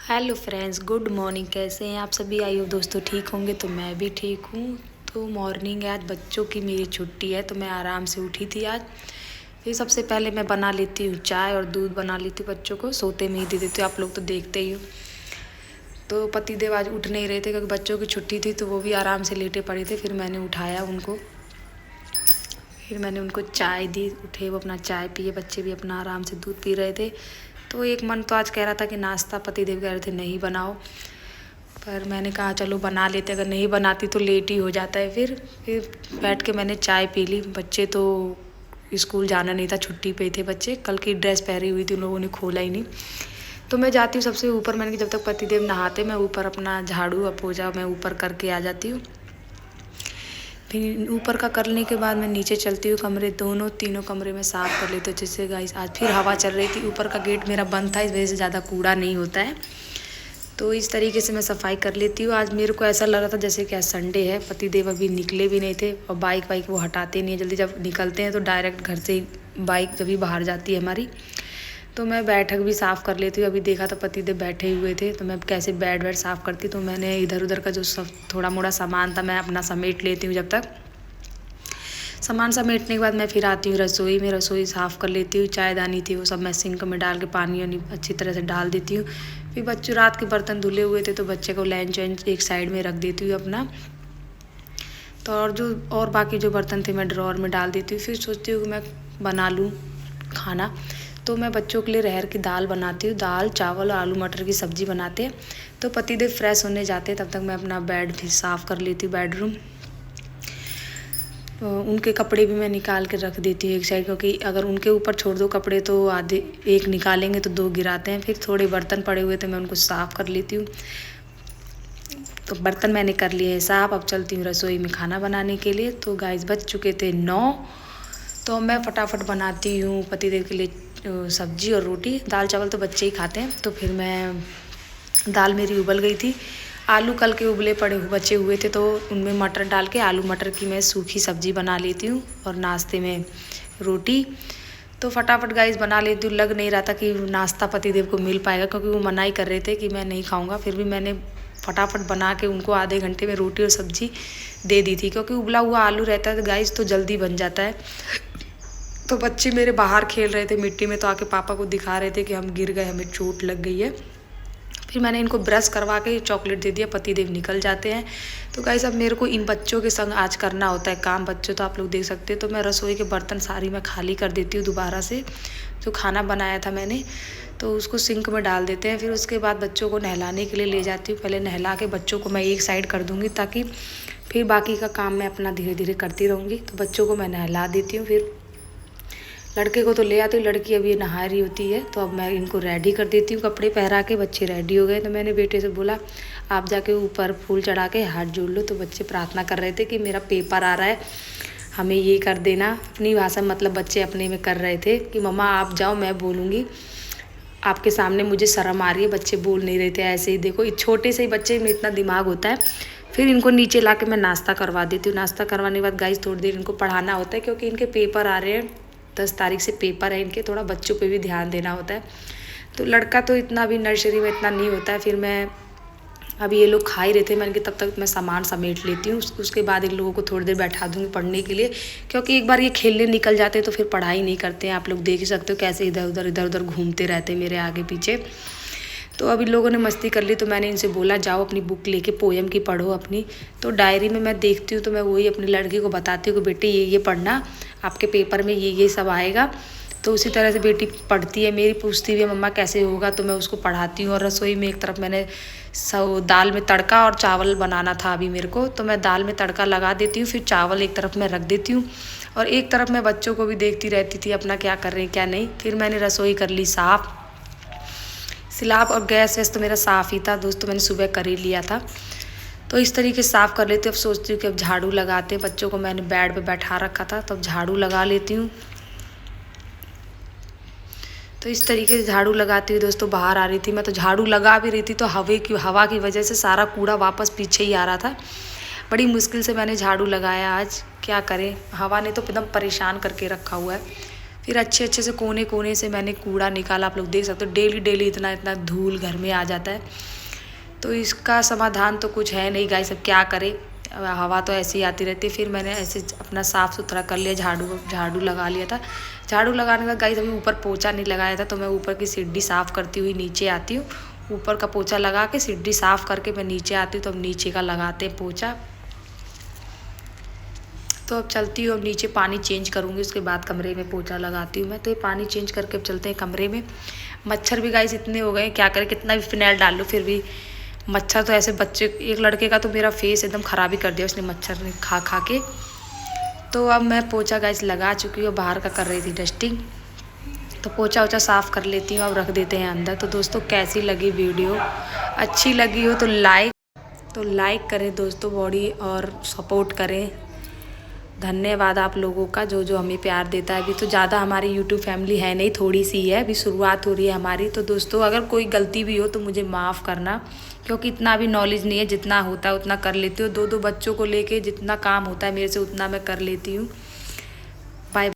Hello friends, good morning. कैसे हैं आप सभी? आई हो दोस्तों ठीक होंगे। तो मैं भी ठीक हूँ। तो मॉर्निंग है, आज बच्चों की मेरी छुट्टी है तो मैं आराम से उठी थी आज। फिर सबसे पहले मैं बना लेती हूँ चाय और दूध बना लेती हूँ, बच्चों को सोते में ही दे देती हूँ। आप लोग तो देखते ही हो। तो पतिदेव आज उठ नहीं रहे थे क्योंकि बच्चों की छुट्टी थी, तो वो भी आराम से लेटे पड़े थे। फिर मैंने उठाया उनको, फिर मैंने उनको चाय दी। उठे, वो अपना चाय पिए, बच्चे भी अपना आराम से दूध पी रहे थे। तो एक मन तो आज कह रहा था कि नाश्ता पतिदेव कह रहे थे नहीं बनाओ, पर मैंने कहा चलो बना लेते, अगर नहीं बनाती तो लेट ही हो जाता है। फिर बैठ के मैंने चाय पी ली। बच्चे तो स्कूल जाना नहीं था, छुट्टी पे थे बच्चे। कल की ड्रेस पहनी हुई थी, उन लोगों ने खोला ही नहीं। तो मैं जाती हूँ सबसे ऊपर। मैंने कहा जब तक पतिदेव नहाते मैं ऊपर अपना झाड़ू और पोछा मैं ऊपर करके आ जाती हूँ। फिर ऊपर का करने के बाद मैं नीचे चलती हूँ, कमरे दोनों तीनों कमरे में साफ़ कर लेती हूँ। जैसे गाइस आज फिर हवा चल रही थी, ऊपर का गेट मेरा बंद था, इस वजह से ज़्यादा कूड़ा नहीं होता है। तो इस तरीके से मैं सफाई कर लेती हूँ। आज मेरे को ऐसा लग रहा था जैसे कि आज संडे है, पतिदेव अभी निकले भी नहीं थे। और बाइक वाइक वो हटाते नहीं है जल्दी, जब निकलते हैं तो डायरेक्ट घर से ही बाइक जब भी बाहर जाती है हमारी। तो मैं बैठक भी साफ़ कर लेती हूँ। अभी देखा तो पतिदेव बैठे हुए थे, तो मैं कैसे बेड वेड साफ़ करती। तो मैंने इधर उधर का जो सब थोड़ा मोड़ा सामान था मैं अपना समेट लेती हूँ। जब तक सामान समेटने के बाद मैं फिर आती हूँ रसोई में, रसोई साफ़ कर लेती हूँ। चायदानी थी वो सब मैं सिंक में डाल के पानी वानी अच्छी तरह से डाल देती हूँ। फिर बच्चों रात के बर्तन धुले हुए थे तो बच्चे को लंच वंच एक साइड में रख देती हूँ अपना। तो और बाकी जो बर्तन थे मैं ड्रॉअर में डाल देती हूँ। फिर सोचती हूँ कि मैं बना लूँ खाना। तो मैं बच्चों के लिए रहर की दाल बनाती हूँ, दाल चावल और आलू मटर की सब्ज़ी बनाते हैं। तो पतिदेव फ्रेश होने जाते हैं, तब तक मैं अपना बेड भी साफ़ कर लेती हूँ, बेडरूम। उनके कपड़े भी मैं निकाल के रख देती हूँ एक साइड, क्योंकि अगर उनके ऊपर छोड़ दो कपड़े तो आधे एक निकालेंगे तो दो गिराते हैं। फिर थोड़े बर्तन पड़े हुए थे मैं उनको साफ़ कर लेती हूँ। तो बर्तन मैंने कर लिए हैं साफ़। अब चलती हूँ रसोई में खाना बनाने के लिए। तो गाइस बज चुके थे 9। तो मैं फटाफट बनाती हूँ पतिदेव के लिए सब्जी और रोटी। दाल चावल तो बच्चे ही खाते हैं। तो फिर मैं दाल मेरी उबल गई थी, आलू कल के उबले पड़े बचे हुए थे, तो उनमें मटर डाल के आलू मटर की मैं सूखी सब्ज़ी बना लेती हूँ और नाश्ते में रोटी। तो फटाफट गाइस बना लेती हूँ। लग नहीं रहा था कि नाश्ता पतिदेव को मिल पाएगा, क्योंकि वो मना ही कर रहे थे कि मैं नहीं खाऊंगा। फिर भी मैंने फटाफट बना के उनको आधे घंटे में रोटी और सब्ज़ी दे दी थी, क्योंकि उबला हुआ आलू रहता है गाइस तो जल्दी बन जाता है। तो बच्चे मेरे बाहर खेल रहे थे मिट्टी में, तो आके पापा को दिखा रहे थे कि हम गिर गए, हमें चोट लग गई है। फिर मैंने इनको ब्रश करवा के चॉकलेट दे दिया, पतिदेव निकल जाते हैं। तो गाइस अब मेरे को इन बच्चों के संग आज करना होता है काम। बच्चे तो आप लोग देख सकते हैं। तो मैं रसोई के बर्तन सारी मैं खाली कर देती हूँ दोबारा से। जो खाना बनाया था मैंने तो उसको सिंक में डाल देते हैं। फिर उसके बाद बच्चों को नहलाने के लिए ले जाती हूँ। पहले नहला के बच्चों को मैं एक साइड कर दूँगी, ताकि फिर बाकी का काम मैं अपना धीरे धीरे करती रहूँगी। तो बच्चों को मैं नहला देती हूँ। फिर लड़के को तो ले आती हूँ, लड़की अभी नहा रही होती है। तो अब मैं इनको रेडी कर देती हूँ, कपड़े पहरा के। बच्चे रेडी हो गए तो मैंने बेटे से बोला आप जाके ऊपर फूल चढ़ा के हाथ जोड़ लो। तो बच्चे प्रार्थना कर रहे थे कि मेरा पेपर आ रहा है, हमें ये कर देना। अपनी भाषा मतलब बच्चे अपने में कर रहे थे कि मम्मा आप जाओ, मैं बोलूँगी, आपके सामने मुझे शर्म आ रही है। बच्चे बोल नहीं रहे थे, ऐसे ही देखो इस छोटे से ही बच्चे में इतना दिमाग होता है। फिर इनको नीचे ला के मैं नाश्ता करवा देती हूँ। नाश्ता करवाने के बाद गाइस थोड़ी देर इनको पढ़ाना होता है, क्योंकि इनके पेपर आ रहे हैं। 10 तारीख से पेपर है इनके, थोड़ा बच्चों पे भी ध्यान देना होता है। तो लड़का तो इतना भी नर्सरी में इतना नहीं होता है। फिर मैं अभी ये लोग खा ही रहे थे, मैंने कहा तब तक मैं सामान समेट लेती हूँ। उसके बाद इन लोगों को थोड़ी देर बैठा दूँगी पढ़ने के लिए, क्योंकि एक बार ये खेलने निकल जाते हैं तो फिर पढ़ाई नहीं करते हैं। आप लोग देख ही सकते हो कैसे इधर उधर घूमते रहते हैं मेरे आगे पीछे। तो अब इन लोगों ने मस्ती कर ली, तो मैंने इनसे बोला जाओ अपनी बुक लेके पोएम की पढ़ो अपनी। तो डायरी में मैं देखती हूँ तो मैं वही अपनी लड़की को बताती हूँ कि बेटे ये पढ़ना, आपके पेपर में ये सब आएगा। तो उसी तरह से बेटी पढ़ती है मेरी, पूछती भी है मम्मा कैसे होगा, तो मैं उसको पढ़ाती हूँ। और रसोई में एक तरफ मैंने दाल में तड़का और चावल बनाना था अभी मेरे को, तो मैं दाल में तड़का लगा देती हूँ। फिर चावल एक तरफ मैं रख देती हूँ और एक तरफ मैं बच्चों को भी देखती रहती थी अपना क्या कर रहे हैं क्या नहीं। फिर मैंने रसोई कर ली साफ़, स्लैब और गैस वैस तो मेरा साफ़ ही था दोस्तों, मैंने सुबह कर ही लिया था। तो इस तरीके से साफ़ कर लेती हूँ। अब सोचती हूँ कि अब झाड़ू लगाते हैं। बच्चों को मैंने बेड पे बैठा रखा था, तो अब झाड़ू लगा लेती हूँ। तो इस तरीके से झाड़ू लगाती हूँ दोस्तों। बाहर आ रही थी मैं तो झाड़ू लगा भी रही थी, तो हवा की वजह से सारा कूड़ा वापस पीछे ही आ रहा था। बड़ी मुश्किल से मैंने झाड़ू लगाया आज, क्या करें, हवा ने तो एकदम परेशान करके रखा हुआ है। फिर अच्छे अच्छे से कोने कोने से मैंने कूड़ा निकाला। आप लोग देख सकते हो डेली डेली इतना इतना धूल घर में आ जाता है। तो इसका समाधान तो कुछ है नहीं गाइस, अब क्या करें, हवा तो ऐसे ही आती रहती है। फिर मैंने ऐसे अपना साफ़ सुथरा कर लिया, झाड़ू लगा लिया था। झाड़ू लगाने का गाइस अभी ऊपर पोछा नहीं लगाया था, तो मैं ऊपर की सीढ़ी साफ़ करती हुई नीचे आती हूँ। ऊपर का पोछा लगा के सीढ़ी साफ़ करके मैं नीचे आती हूँ। तो अब नीचे का लगाते हैं पोछा। तो अब चलती हूँ, अब नीचे पानी चेंज करूँगी, उसके बाद कमरे में पोछा लगाती हूँ मैं। तो ये पानी चेंज करके अब चलते हैं कमरे में। मच्छर भी गाइस इतने हो गए, क्या करें, कितना भी फिनाइल डाल लो फिर भी मच्छर तो ऐसे। बच्चे एक लड़के का तो मेरा फेस एकदम ख़राब ही कर दिया उसने, मच्छर ने खा खा के। तो अब मैं पोछा गाइस लगा चुकी हूँ, बाहर का कर रही थी डस्टिंग। तो पोछा वोछा साफ़ कर लेती हूँ, अब रख देते हैं अंदर। तो दोस्तों कैसी लगी वीडियो, अच्छी लगी हो तो लाइक करें दोस्तों बॉडी, और सपोर्ट करें। धन्यवाद आप लोगों का जो जो हमें प्यार देता है। अभी तो ज़्यादा हमारी यूट्यूब फैमिली है नहीं, थोड़ी सी है, अभी शुरुआत हो रही है हमारी। तो दोस्तों अगर कोई गलती भी हो तो मुझे माफ़ करना, क्योंकि इतना भी नॉलेज नहीं है, जितना होता है उतना कर लेती हूँ। दो बच्चों को लेके जितना काम होता है मेरे से उतना मैं कर लेती हूँ।